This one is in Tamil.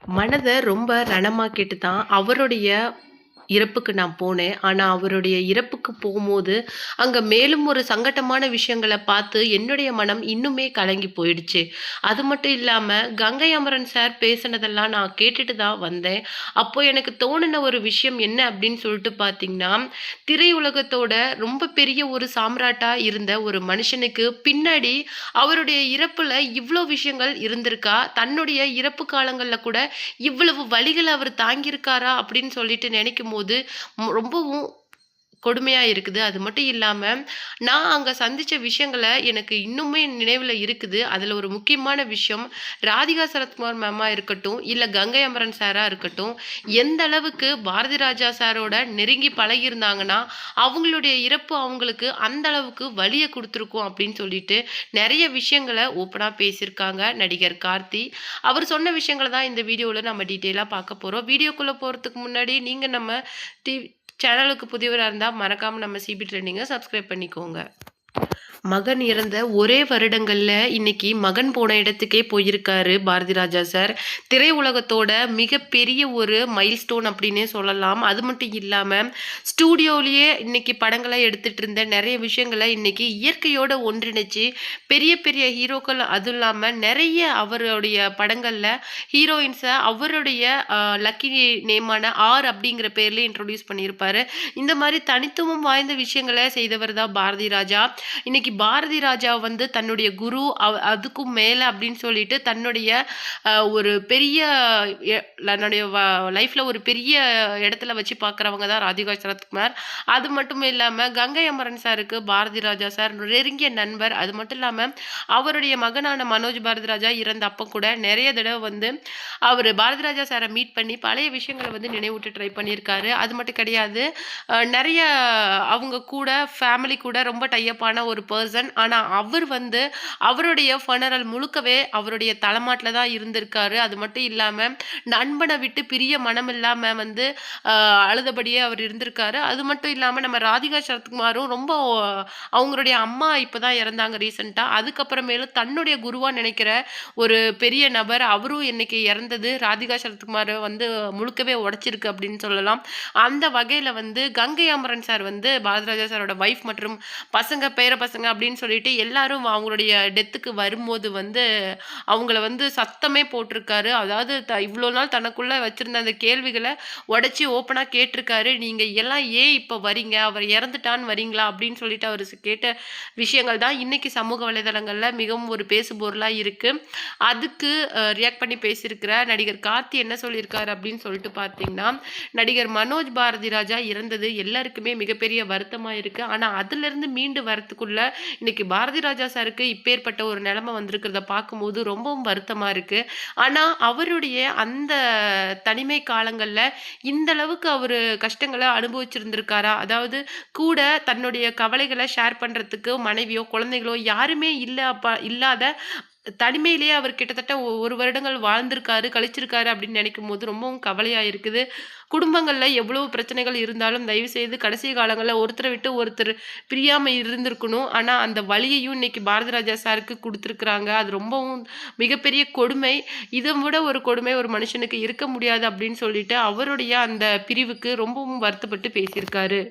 மனத ரொம்ப ரணமாக்கிட்டு தான் அவருடைய இறப்புக்கு நான் போனேன். ஆனா, அவருடைய இறப்புக்கு போம்போது, அங்க மேலும் ஒரு சங்கட்டமான விஷயங்கள பார்த்து என்னுடைய மனம் இன்னுமே கலங்கி போயிடுச்சு. அது மட்டும் இல்லாம, கங்கை அமரன் சார் பேசினதெல்லாம் நான் கேட்டுட்டு தான் வந்தேன். அப்போ எனக்கு தோணுன ஒரு விஷயம் என்ன அப்படின்னு சொல்லிட்டு பார்த்தீங்கன்னா, திரையுலகத்தோட ரொம்ப பெரிய ஒரு சாம்ராட்டா இருந்த ஒரு மனுஷனுக்கு பின்னாடி அவருடைய இறப்புல இவ்ளோ விஷயங்கள் இருந்திருக்கா? தன்னுடைய இறப்பு காலங்கள்ல கூட இவ்வளவு வலிகள அவர் தாங்கியிருக்காரா? அப்படின்னு சொல்லிட்டு நெனைக்கும்போது, ரொம்பவும் கொடுமையா இருக்குது. அது மட்டும் இல்லாம, நான் அங்க சந்திச்ச விஷயங்கள எனக்கு இன்னுமே நினைவுல இருக்குது. அதுல ஒரு முக்கியமான விஷயம், ராதிகா சரத்குமார் மேமா இருக்கட்டும், இல்ல கங்கை அமரன் சாரா இருக்கட்டும், எந்த அளவுக்கு பாரதி ராஜா சாரோட நெருங்கி பழகியிருந்தாங்கன்னா, அவங்களுடைய இறப்பு அவங்களுக்கு அந்த அளவுக்கு வலிய குடுத்துருக்கும் அப்படின்னு சொல்லிட்டு, நெறைய விஷயங்கள ஓப்பனா பேசியிருக்காங்க நடிகர் கார்த்தி. அவர் சொன்ன விஷயங்கள தான் இந்த வீடியோல நம்ம டீட்டெயிலா பார்க்க போறோம். வீடியோக்குள்ள போறதுக்கு முன்னாடி நீங்க நம்ம டிவி சேனலுக்கு புதியவரா இருந்தா மறக்காம நம்ம சிபி ட்ரெண்டிங்க சப்ஸ்கிரைப் பண்ணிக்கோங்க. மகன் இறந்த ஒரே வருடங்கள்ல இன்னைக்கு மகன் போன இடத்துக்கே போயிருக்காரு பாரதி ராஜா சார். திரையுலகத்தோட மிகப்பெரிய ஒரு மைல்ஸ்டோன் அப்படின்னே சொல்லலாம். அது மட்டும் இல்லாம ஸ்டூடியோலயே இன்னைக்கு படங்கள எடுத்துட்டு இருந்த நெறைய விஷயங்கள இன்னைக்கு இயற்கையோட ஒன்றிணைச்சு பெரிய பெரிய ஹீரோக்கள் அதுவும் இல்லாம நெறைய அவருடைய படங்கள்ல ஹீரோயின்ஸ அவருடைய லக்கி நேமான ஆர் அப்படிங்கிற பேர்ல இன்ட்ரோடியூஸ் பண்ணியிருப்பாரு. இந்த மாரி தனித்துவம் வாய்ந்த விஷயங்கள செய்தவர் தான் பாரதி ராஜா. இன்னைக்கு பாரதி ராஜா வந்து தன்னுடைய குரு அதுக்கும் மேல அப்படின்னு சொல்லிட்டு தன்னுடைய ஒரு பெரிய எ தன்னுடைய லைஃப்ல ஒரு பெரிய இடத்துல வச்சு பார்க்குறவங்க தான் ராதிகா சரத்குமார். அது மட்டும் இல்லாம கங்கை அமரன் சாருக்கு பாரதி ராஜா சார் நெருங்கிய நண்பர். அது மட்டும் இல்லாம அவருடைய மகனான மனோஜ் பாரதி ராஜா இறந்த அப்ப கூட நெறைய தடவ வந்து அவரு பாரதி ராஜா சார மீட் பண்ணி பழைய விஷயங்கள வந்து நினைவூட்ட ட்ரை பண்ணியிருக்காரு. அது மட்டும் கிடையாது. நெறைய அவங்க கூட ஃபேமிலி கூட ரொம்ப டை அப் ஆன ஒரு பெர்சன். ஆனா, அவர் வந்து அவருடைய ஃபனரல் முழுக்கவே அவருடைய தலைமாட்ல தான் இருந்திருக்காரு. அது மட்டும் இல்லாம, நண்பன விட்டு பிரிய மனம் இல்லாம வந்து அ அழுதபடியே அவர் இருந்திருக்காரு. அது மட்டும் இல்லாம நம்ம ராதிகா சரத்குமாரும் ரொம்ப அவங்களுடைய அம்மா இப்ப தான் இறந்தாங்க ரீசென்ட்டா. அதுக்கப்புறமேலும் தன்னுடைய குருவா நினைக்கிற ஒரு பெரிய நபர் அவரும் இன்னைக்கு இறந்தது ராதிகா சரத்குமார வந்து முழுக்கவே உடைச்சிருக்கு அப்படின்னு சொல்லலாம். அந்த வகையில வந்து கங்கை அமரன் சார் வந்து பாரதிராஜா சாரோட வைஃப் மற்றும் பசங்க, பேர பசங்க அப்படின்னு சொல்லிட்டு எல்லாரும் அவங்களுடைய டெத்துக்கு வரும்போது வந்து, அவங்கள வந்து சத்தமே போட்டிருக்காரு. அதாவது இவ்ளோ நாள் தனக்குள்ள வச்சிருந்த அந்த கேள்விகள உடைச்சு ஓப்பனா கேட்டிருக்காரு. "நீங்க எல்லாம் ஏன் இப்ப வரீங்க? அவர் இறந்துட்டான்னு வரீங்களா?" அப்படின்னு சொல்லிட்டு அவரு கேட்ட விஷயங்கள் தான் இன்னைக்கு சமூக வலைதளங்கள்ல மிகவும் ஒரு பேசுபொருளா இருக்கு. அதுக்கு ரியாக்ட் பண்ணி பேசியிருக்கிற நடிகர் கார்த்தி என்ன சொல்லியிருக்காரு அப்படின்னு சொல்லிட்டு பார்த்தீங்கன்னா, நடிகர் மனோஜ் பாரதி ராஜா இறந்தது எல்லாருக்குமே மிகப்பெரிய வருத்தமா இருக்கு. ஆனா அதிலிருந்து மீண்டு வரத்துக்குள்ள இன்னைக்கு பாரதி ராஜா சாருக்கு இப்பேற்பட்ட ஒரு நிலைமை வந்திருக்கிறத பார்க்கும்போது ரொம்பவும் வருத்தமா இருக்கு. ஆனா அவருடைய அந்த தனிமை காலங்கள்ல இந்த அளவுக்கு அவரு கஷ்டங்கள அனுபவிச்சிருந்திருக்காரா? அதாவது கூட தன்னுடைய கவலைகள ஷேர் பண்றதுக்கு மனைவியோ, குழந்தைகளோ யாருமே இல்லாத தனிமையிலேயே அவர் கிட்டத்தட்ட 1 வருடங்கள் வாழ்ந்திருக்காரு, கழிச்சிருக்காரு அப்படின்னு நினைக்கும்போது ரொம்பவும் கவலையா இருக்குது. குடும்பங்கள்ல எவ்வளவு பிரச்சனைகள் இருந்தாலும் தயவுசெய்து கடைசி காலங்கள்ல ஒருத்தர விட்டு ஒருத்தர் பிரியாம இருந்திருக்கணும். ஆனா அந்த வலியையும் இன்னைக்கு பாரதி ராஜா சாருக்கு குடுத்துருக்காங்க. அது ரொம்பவும் மிகப்பெரிய கொடுமை. இத விட ஒரு கொடுமை ஒரு மனுஷனுக்கு இருக்க முடியாது அப்படின்னு சொல்லிட்டு அவருடைய அந்த பிரிவுக்கு ரொம்பவும் வருத்தப்பட்டு பேசியிருக்காரு.